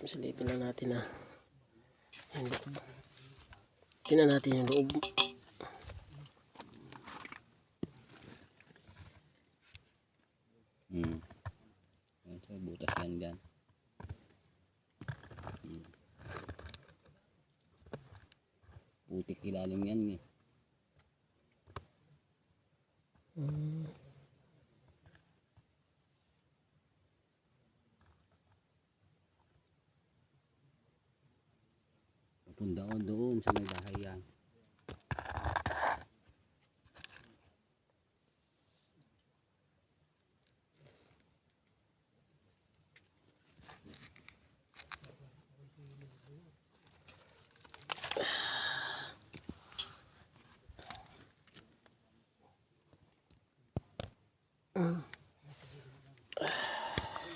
Silipin lang natin na yung loob. Tingnan natin yung loob. Ito, butas yan dyan. Putik ilalim yan eh. Punta ko doon sa may bahay yan.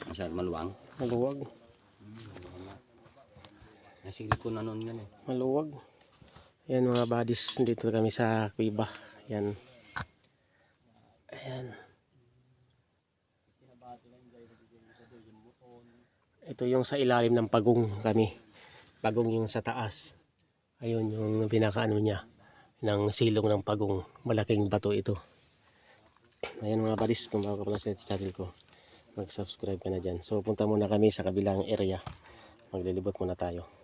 Masyad maluwang. Maluwag. Nasilip ko na noon yan eh. Maluwag. Ayan mga buddies, dito kami sa kuiba. Ayan. Ayan. Ito yung sa ilalim ng pagong kami. Pagong yung sa taas. Ayun yung pinakaano niya ng silong ng pagong. Malaking bato ito. Ayan mga buddies, kung bago ka pala sa channel ko, mag-subscribe ka na dyan. So punta muna kami sa kabilang area. Maglilibot muna tayo.